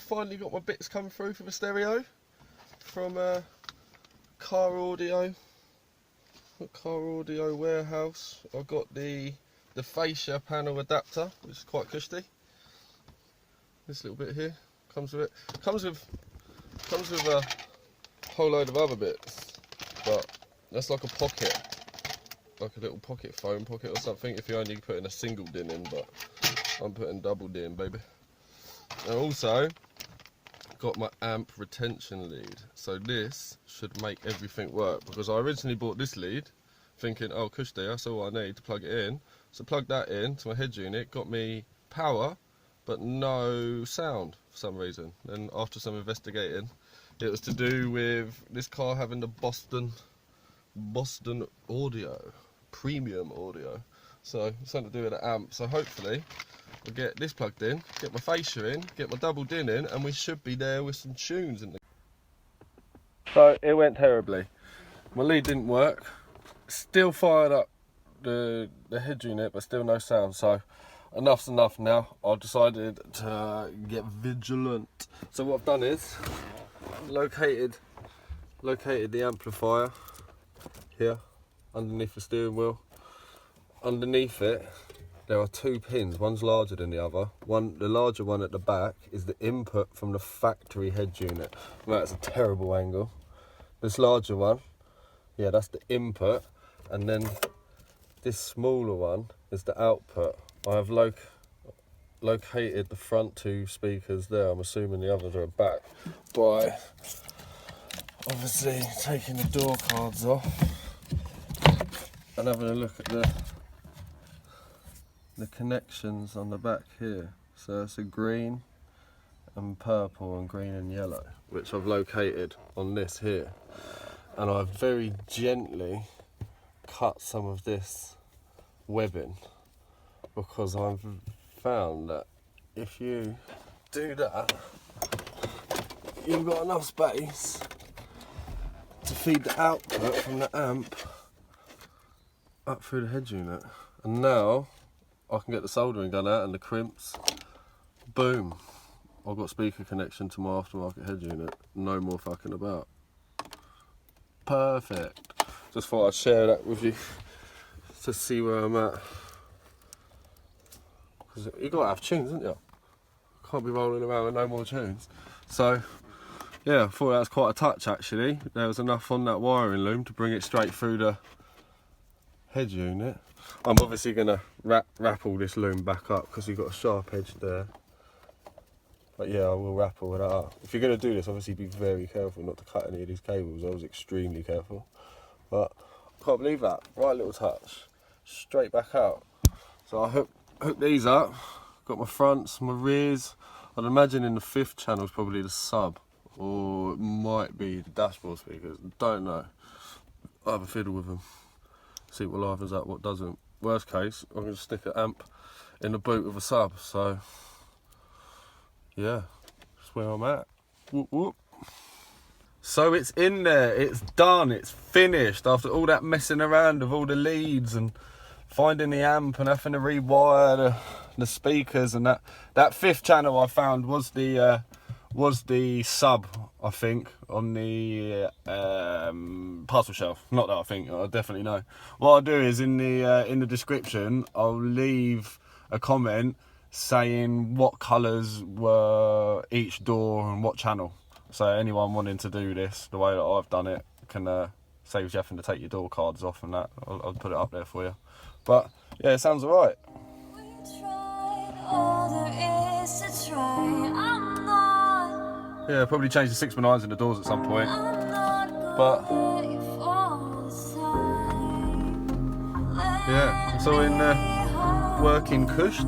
finally got my bits come through for the stereo from Car Audio Warehouse. I got the fascia panel adapter, which is quite cushy. This little bit here comes with it. Comes with a whole load of other bits, but that's like a pocket, like a little pocket foam pocket or something. If you're only putting a single din in, but I'm putting double din, baby. And also got my amp retention lead, so this should make everything work, because I originally bought this lead thinking, oh cushy, that's all I need to plug it in. So plug that in to my head unit, got me power but no sound for some reason. And after some investigating, it was to do with this car having the Boston audio, premium audio. So something to do with the amp. So hopefully I'll get this plugged in, get my fascia in, get my double din in, and we should be there with some tunes in the... So it went terribly. My lead didn't work. Still fired up the head unit, but still no sound. So enough's enough now. I've decided to get vigilant. So what I've done is located the amplifier here underneath the steering wheel. Underneath it there are two pins, one's larger than the other. The larger one at the back is the input from the factory head unit. Well, that's a terrible angle. This larger one, yeah, that's the input, and then this smaller one is the output. I have located the front two speakers there. I'm assuming the others are back by obviously taking the door cards off and having a look at the connections on the back here. So it's a green and purple and green and yellow, which I've located on this here. And I've very gently cut some of this webbing, because I've found that if you do that, you've got enough space to feed the output from the amp up through the head unit. And now I can get the soldering gun out and the crimps. Boom. I've got speaker connection to my aftermarket head unit. No more fucking about. Perfect. Just thought I'd share that with you to see where I'm at. Because you got to have tunes, haven't you? Can't be rolling around with no more tunes. So yeah, I thought that was quite a touch actually. There was enough on that wiring loom to bring it straight through the head unit. I'm obviously going to wrap all this loom back up because you've got a sharp edge there. But yeah, I will wrap all that up. If you're going to do this, obviously be very careful not to cut any of these cables. I was extremely careful. But I can't believe that. Right little touch. Straight back out. So I hook these up. Got my fronts, my rears. I'd imagine in the fifth channel is probably the sub. Or it might be the dashboard speakers. Don't know. I'll have a fiddle with them. See what livens up, what doesn't. Worst case, I'm going to stick an amp in the boot of a sub. So yeah, that's where I'm at. Whoop, whoop. So it's in there, it's done, it's finished. After all that messing around with all the leads and finding the amp and having to rewire the speakers, and that fifth channel I found was the sub, I think, on the parcel shelf. Not that I think, I definitely know. What I'll do is in the description I'll leave a comment saying what colours were each door and what channel. So anyone wanting to do this the way that I've done it can save you having to take your door cards off and that. I'll put it up there for you. But yeah, it sounds alright. Yeah, probably change the 6x9s in the doors at some point. But yeah, it's all in working cushy.